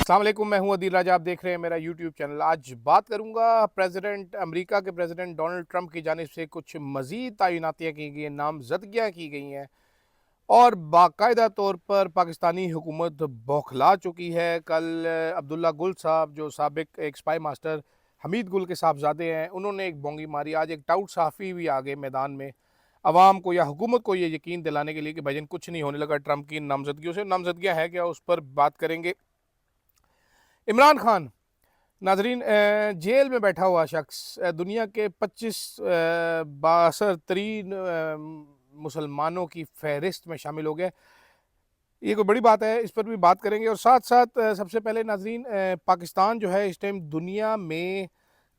अस्सलाम वालेकुम, मैं हूं अदील राजा। आप देख रहे हैं मेरा यूट्यूब चैनल। आज बात करूंगा अमेरिका के प्रेसिडेंट डोनाल्ड ट्रंप की जानिब से कुछ मज़ीद तैनातियाँ की गई हैं, नामजदगियाँ की गई हैं और बाकायदा तौर पर पाकिस्तानी हुकूमत बौखला चुकी है। कल अब्दुल्ला गुल साहब, जो साबिक एक स्पाई मास्टर हमीद गुल के साहबजादे हैं, उन्होंने एक बोंगी मारी। आज एक टाउट सहाफ़ी भी आ गए मैदान में अवाम को या हुकूमत को ये यकीन दिलाने के लिए कि भाईजान कुछ नहीं होने लगा ट्रंप की नामजदगियों से। नामजदगियाँ हैं क्या, उस पर बात करेंगे। इमरान खान नाजरीन, जेल में बैठा हुआ शख्स दुनिया के 25 बासर तरीन मुसलमानों की फहरिस्त में शामिल हो गया। ये कोई बड़ी बात है, इस पर भी बात करेंगे। और साथ साथ सबसे पहले नाजरीन, पाकिस्तान जो है इस टाइम दुनिया में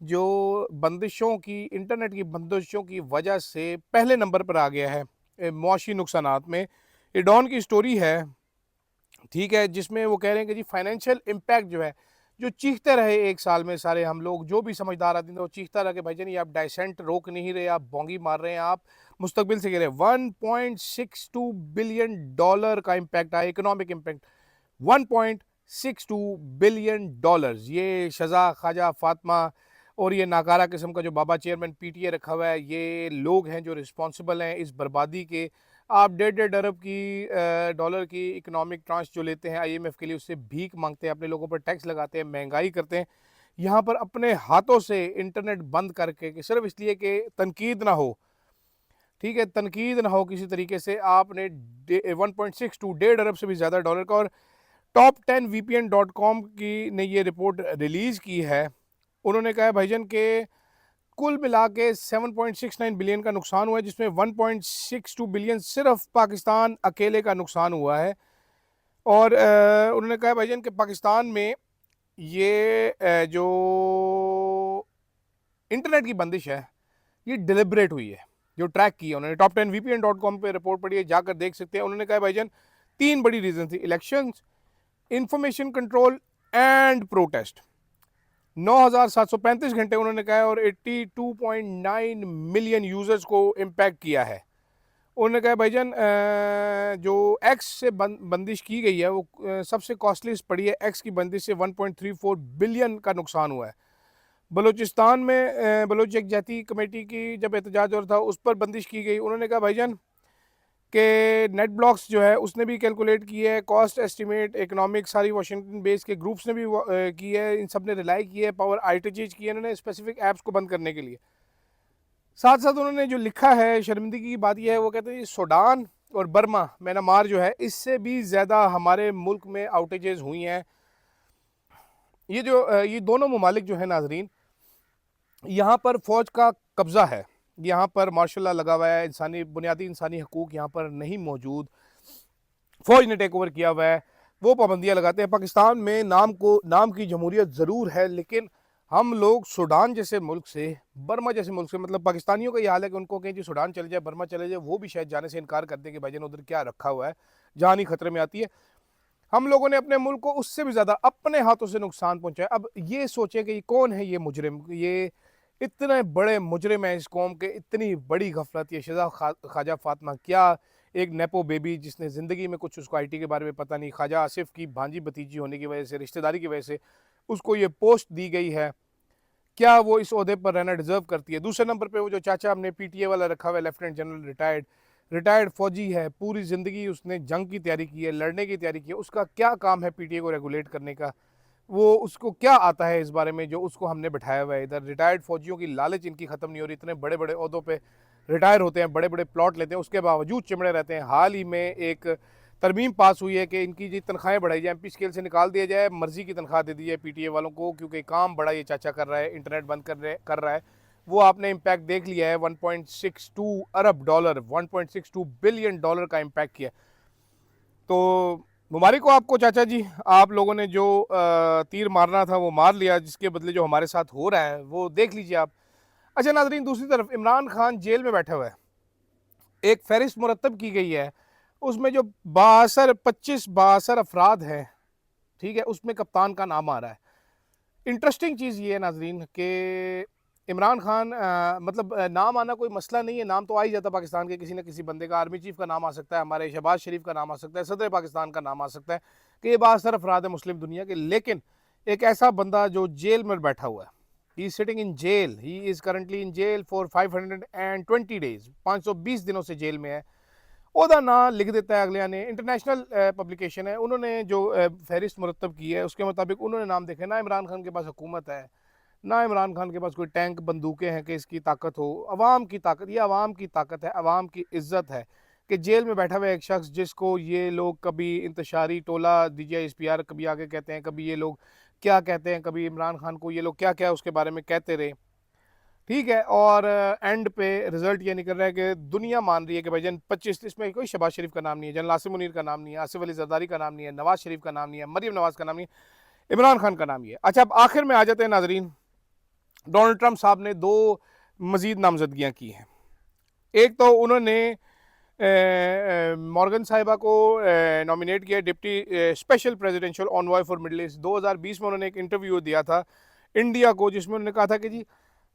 जो बंदिशों की, इंटरनेट की बंदिशों की वजह से पहले नंबर पर आ गया है मुआशी नुकसानात में। ये डॉन की स्टोरी है, ठीक है, जिसमें वो कह रहे हैं कि जी फाइनेंशियल इम्पैक्ट जो है, जो चीखते रहे एक साल में सारे हम लोग, जो भी समझदार आदमी थे वो चीखता रहा कि भाईजान ये आप डाइसेंट रोक नहीं रहे, आप बोंगी मार रहे हैं, आप मुस्तकबिल से कह रहे हैं। 1.62 बिलियन डॉलर का इम्पैक्ट आया, इकोनॉमिक इम्पैक्ट 1.62 बिलियन डॉलर्स। ये शजा, ख्वाजा, फातिमा और ये नाकारा किस्म का जो बाबा चेयरमैन पीटीए रखा हुआ है, ये लोग हैं जो रिस्पॉन्सिबल हैं इस बर्बादी के। आप 1.5 अरब की डॉलर की इकोनॉमिक ट्रांस जो लेते हैं आईएमएफ के लिए, उससे भीख मांगते हैं, अपने लोगों पर टैक्स लगाते हैं, महंगाई करते हैं। यहाँ पर अपने हाथों से इंटरनेट बंद करके कि सिर्फ इसलिए कि तनकीद ना हो, ठीक है, तनकीद ना हो किसी तरीके से, आपने 1.62 1.5 अरब से भी ज़्यादा डॉलर का। और top10vpn.com की ने ये रिपोर्ट रिलीज़ की है। उन्होंने कहा है भाईजान के कुल मिला के 7.69 बिलियन का नुकसान हुआ है, जिसमें 1.62 बिलियन सिर्फ पाकिस्तान अकेले का नुकसान हुआ है। और उन्होंने कहा भाईजान कि पाकिस्तान में ये जो इंटरनेट की बंदिश है ये डिलिबरेट हुई है, जो ट्रैक की है उन्होंने। top10vpn.com पे रिपोर्ट पढ़ी है, जाकर देख सकते हैं। उन्होंने कहा भाईजान 3 बड़ी रीजन थी: elections, information control and protest. 9,735 घंटे उन्होंने कहा है और 82.9 मिलियन यूजर्स को इम्पैक्ट किया है। उन्होंने कहा भाईजान जो एक्स से बंदिश की गई है वो सबसे कॉस्टलीस्ट पड़ी है। एक्स की बंदिश से 1.34 बिलियन का नुकसान हुआ है। बलूचिस्तान में बलोच यकजहती कमेटी की जब एहतजाज हो रहा था, उस पर बंदिश की गई। उन्होंने कहा भाईजान कि नेट ब्लॉक्स जो है उसने भी कैलकुलेट की है, कॉस्ट एस्टिमेट, इकोनॉमिक, सारी वाशिंगटन बेस के ग्रुप्स ने भी की है, इन सब ने रिलाई की है, पावर आउटेजेज की है इन्होंने स्पेसिफिक ऐप्स को बंद करने के लिए। साथ साथ उन्होंने जो लिखा है, शर्मिंदगी की बात यह है, वो कहते हैं सूडान और बर्मा म्यांमार जो है, इससे भी ज़्यादा हमारे मुल्क में आउटेजेस हुई हैं। ये दोनों ममालिक जो है नाजरीन, यहाँ पर फ़ौज का कब्ज़ा है, यहाँ पर मार्शल लॉ लगा हुआ है, बुनियादी इंसानी हकूक़ यहाँ पर नहीं मौजूद, फ़ौज ने टेक ओवर किया हुआ है, वो पाबंदियाँ लगाते हैं। पाकिस्तान में नाम की जमहूरियत ज़रूर है, लेकिन हम लोग सूडान जैसे मुल्क से, बर्मा जैसे मुल्क से, मतलब पाकिस्तानियों का ये हाल है कि उनको कहें जी सूडान चले जाए, बर्मा चले जाए, वो भी शायद जाने से इनकार करते हैं कि भाईजान उधर क्या रखा हुआ है, जान ही खतरे में आती है। हम लोगों ने अपने मुल्क को उससे भी ज़्यादा अपने हाथों से नुकसान पहुंचाया। अब ये सोचें कि ये कौन है ये मुजरिम, ये इतने बड़े मुजरिम है इस कौम के, इतनी बड़ी गफलत। ये शजा ख्वाजा फातिमा, क्या एक नेपो बेबी जिसने ज़िंदगी में कुछ, उसको आईटी के बारे में पता नहीं, ख्वाजा आसिफ की भांजी भतीजी होने की वजह से, रिश्तेदारी की वजह से उसको ये पोस्ट दी गई है, क्या वो इस ओहदे पर रहना डिजर्व करती है? दूसरे नंबर पे वो जो चाचा हमने पीटीए वाला रखा हुआ है, लेफ्टिनेंट जनरल, रिटायर्ड फौजी है, पूरी ज़िंदगी उसने जंग की तैयारी की है, लड़ने की तैयारी की है, उसका क्या काम है पीटीए को रेगुलेट करने का? वो उसको क्या आता है इस बारे में जो उसको हमने बैठाया हुआ है इधर? रिटायर्ड फौजियों की लालच इनकी ख़त्म नहीं हो रही, इतने बड़े बड़े ओहदों पे रिटायर होते हैं, बड़े बड़े प्लॉट लेते हैं, उसके बावजूद चिमड़े रहते हैं। हाल ही में एक तरमीम पास हुई है कि इनकी जी तनख्वाहें बढ़ाई जाए, एमपी स्केल से निकाल दिया जाए, मर्जी की तनख्वाह दे दी जाए पीटीए वालों को, क्योंकि काम बड़ा ये चाचा कर रहा है, इंटरनेट बंद कर रहा है। वो आपने इम्पैक्ट देख लिया है, 1.62 अरब डॉलर, 1.62 बिलियन डॉलर का इम्पैक्ट किया। तो मुबारक हो आपको चाचा जी, आप लोगों ने जो तीर मारना था वो मार लिया, जिसके बदले जो हमारे साथ हो रहा है वो देख लीजिए आप। अच्छा नाजरीन, दूसरी तरफ इमरान खान जेल में बैठा हुआ है, एक फहरिस्त मुरतब की गई है, उसमें जो 25 अफराद हैं, ठीक है, उसमें कप्तान का नाम आ रहा है। इंटरेस्टिंग चीज़ ये है नाजरीन कि इमरान खान मतलब नाम आना कोई मसला नहीं है, नाम तो आ ही जाता पाकिस्तान के किसी न किसी बंदे का। आर्मी चीफ का नाम आ सकता है, हमारे शहबाज शरीफ का नाम आ सकता है, सदर पाकिस्तान का नाम आ सकता है, कि ये बासर अफराद है मुस्लिम दुनिया के। लेकिन एक ऐसा बंदा जो जेल में बैठा हुआ है, he is sitting in jail, he is currently in jail for 520 days, 520 दिनों से जेल में है। ओहदा ना लिख देता है अगले ने। इंटरनेशनल पब्लिकेशन है, उन्होंने जो फहरिस्त मुरतब की है उसके मुताबिक उन्होंने नाम देखे ना इमरान खान के पास हुकूमत है, ना इमरान खान के पास कोई टैंक बंदूकें हैं कि इसकी ताकत हो। अवाम की ताकत, ये अवाम की ताकत है, अवाम की इज्जत है कि जेल में बैठा हुआ एक शख्स जिसको ये लोग कभी इंतशारी टोला DGI-SPR कभी आगे कहते हैं, कभी ये लोग क्या कहते हैं, कभी इमरान खान को ये लोग क्या क्या उसके बारे में कहते रहे, ठीक है। और एंड पे रिजल्ट ये निकल रहा है कि दुनिया मान रही है कि भाई जन 25, इसमें कोई शहबाज शरीफ का नाम नहीं है, जन नासिर मुनीर का नाम नहीं है, आसिफ अली जरदारी का नाम नहीं है, नवाज शरीफ का नाम नहीं है, मरीम नवाज का नाम नहीं है, इमरान खान का नाम ही है। अच्छा, अब आखिर में आ जाते हैं नाजरीन, डोनाल्ड ट्रंप साहब ने 2 मजीद नामजदगियाँ की हैं। एक तो उन्होंने मॉर्गन साहिबा को नॉमिनेट किया deputy special presidential envoy for Middle East. 2020 में उन्होंने एक इंटरव्यू दिया था इंडिया को, जिसमें उन्होंने कहा था कि जी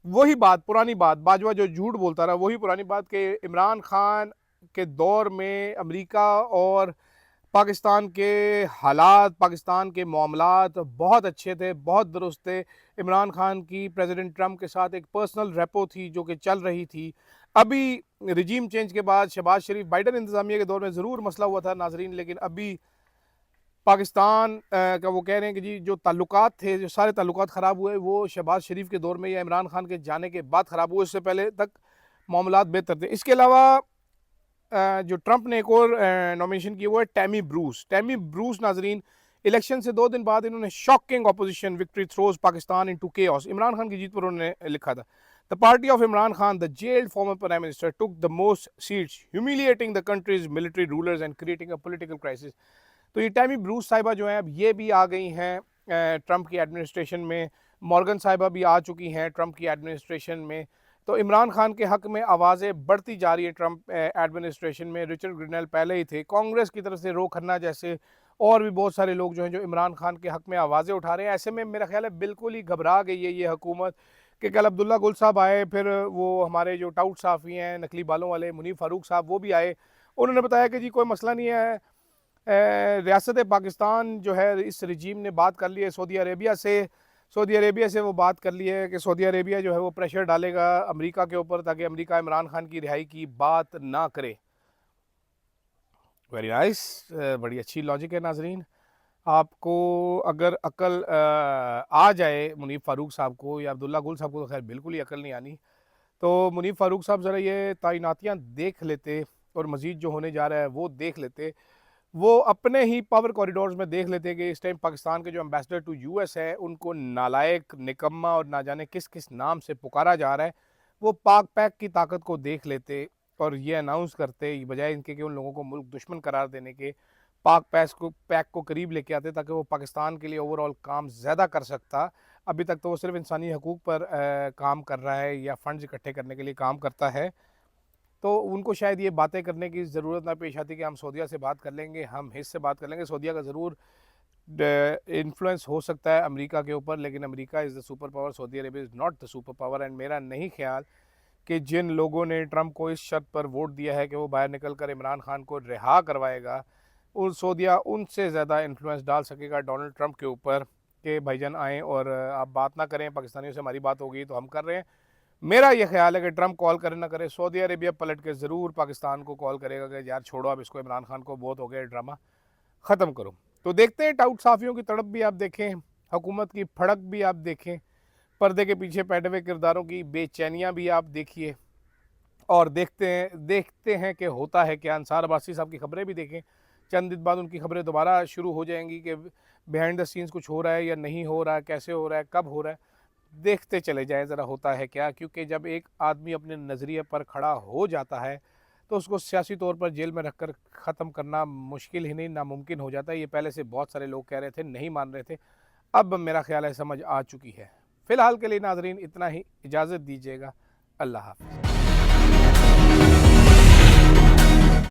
वही बात, पुरानी बात, बाजवा जो झूठ बोलता रहा, वही पुरानी बात कि इमरान खान के दौर में अमेरिका और पाकिस्तान के हालात, पाकिस्तान के मामलात बहुत अच्छे थे, बहुत दुरुस्त थे। इमरान खान की प्रेसिडेंट ट्रंप के साथ एक पर्सनल रेपो थी जो कि चल रही थी। अभी रिजीम चेंज के बाद शहबाज शरीफ बाइडन इंतज़ामिया के दौर में ज़रूर मसला हुआ था नाजरीन, लेकिन अभी पाकिस्तान का वो कह रहे हैं कि जी जो ताल्लुकात थे, जो सारे ताल्लुकात ख़राब हुए वो शहबाज शरीफ के दौर में या इमरान खान के जाने के बाद ख़राब हुए, इससे पहले तक मामलात बेहतर थे। इसके अलावा जो ट्रंप ने एक और नॉमिनेशन की वो है टैमी ब्रूस। टैमी ब्रूस नाजरीन, इलेक्शन से 2 दिन बाद इन्होंने shocking opposition victory throws Pakistan into chaos, Imran Khan की जीत पर उन्होंने लिखा था। The party of Imran Khan, the gelled former prime minister, took the most seats, humiliating the countries military rulers and creating a political crisis. तो ये टैमी ब्रूस साहिबा जो हैं अब ये भी आ गई हैं ट्रंप की एडमिनिस्ट्रेशन में, मॉर्गन साहिबा भी आ चुकी हैं ट्रंप की एडमिनिस्ट्रेशन में। तो इमरान खान के हक में आवाज़ें बढ़ती जा रही है ट्रंप एडमिनिस्ट्रेशन में। रिचर्ड ग्रिनेल पहले ही थे, कांग्रेस की तरफ से रो खन्ना जैसे और भी बहुत सारे लोग जो हैं जो इमरान खान के हक में आवाज़ें उठा रहे हैं। ऐसे में मेरा ख्याल है बिल्कुल ही घबरा गई है ये हुकूमत कि कल अब्दुल्ला गुल साहब आए, फिर वो हमारे जो टाउट साफ़ी हैं नकली बालों वाले मुनीफ फ़ारूक साहब वो भी आए, उन्होंने बताया कि जी कोई मसला नहीं है, रियासत पाकिस्तान जो है इस रजीम ने बात कर ली है सऊदी अरेबिया से, सऊदी अरेबिया से वो बात कर ली है कि सऊदी अरेबिया जो है वो प्रेशर डालेगा अमेरिका के ऊपर ताकि अमेरिका इमरान खान की रिहाई की बात ना करे। वेरी नाइस, बड़ी अच्छी लॉजिक है नाजरीन। आपको अगर अकल आ जाए मुनीफ फ़ारूक साहब को या अब्दुल्ला गुल साहब को, तो खैर बिल्कुल ही अकल नहीं आनी, तो मुनीफ फ़ारूक साहब ज़रा ये तैनातियाँ देख लेते और मज़ीद जो होने जा रहा है वो देख लेते, वो अपने ही पावर कॉरिडोर्स में देख लेते कि इस टाइम पाकिस्तान के जो एम्बेसडर टू US है उनको नालायक, निकम्मा और ना जाने किस किस नाम से पुकारा जा रहा है, वो पाक पैक की ताकत को देख लेते और ये अनाउंस करते, बजाय इनके कि उन लोगों को मुल्क दुश्मन करार देने के, पाक पैक को करीब लेके आते ताकि वो पाकिस्तान के लिए ओवरऑल काम ज़्यादा कर सकता। अभी तक तो वो सिर्फ इंसानी हकूक़ पर काम कर रहा है या फंड्स इकट्ठे करने के लिए काम करता है। तो उनको शायद ये बातें करने की ज़रूरत ना पेश आती कि हम सऊदीया से बात कर लेंगे, हम हिस्स से बात कर लेंगे। सऊदीया का ज़रूर इन्फ्लुएंस हो सकता है अमेरिका के ऊपर, लेकिन America is the super power, Saudi Arabia is not the super power. And मेरा नहीं ख्याल कि जिन लोगों ने ट्रंप को इस शर्त पर वोट दिया है कि वो बाहर निकल कर इमरान खान को रिहा करवाएगा, उन सऊदीया उनसे ज़्यादा इन्फ्लुएंस डाल सकेगा डोनाल्ड ट्रंप के ऊपर कि भाईजान आएँ और आप बात ना करें, पाकिस्तानियों से हमारी बात हो गई तो हम कर रहे हैं। मेरा ये ख्याल है कि ट्रंप कॉल करे ना करे, सऊदी अरेबिया पलट के ज़रूर पाकिस्तान को कॉल करेगा कि यार छोड़ो अब इसको, इमरान खान को बहुत हो गया ड्रामा, ख़त्म करो। तो देखते हैं, टाउट साफ़ियों की तड़प भी आप देखें, हुकूमत की फड़क भी आप देखें, पर्दे के पीछे बैठे हुए किरदारों की बेचैनियाँ भी आप देखिए, और देखते हैं कि होता है क्या। अंसार अब्बासी साहब की खबरें भी देखें, चंद दिन बाद उनकी खबरें दोबारा शुरू हो जाएंगी कि बिहाइंड द सीन्स कुछ हो रहा है या नहीं हो रहा है, कैसे हो रहा है, कब हो रहा है, देखते चले जाएं ज़रा होता है क्या। क्योंकि जब एक आदमी अपने नज़रिए पर खड़ा हो जाता है तो उसको सियासी तौर पर जेल में रखकर ख़त्म करना मुश्किल ही नहीं नामुमकिन हो जाता है। ये पहले से बहुत सारे लोग कह रहे थे, नहीं मान रहे थे, अब मेरा ख्याल है समझ आ चुकी है। फ़िलहाल के लिए नाजरीन इतना ही, इजाज़त दीजिएगा, अल्लाह हाफ़िज़।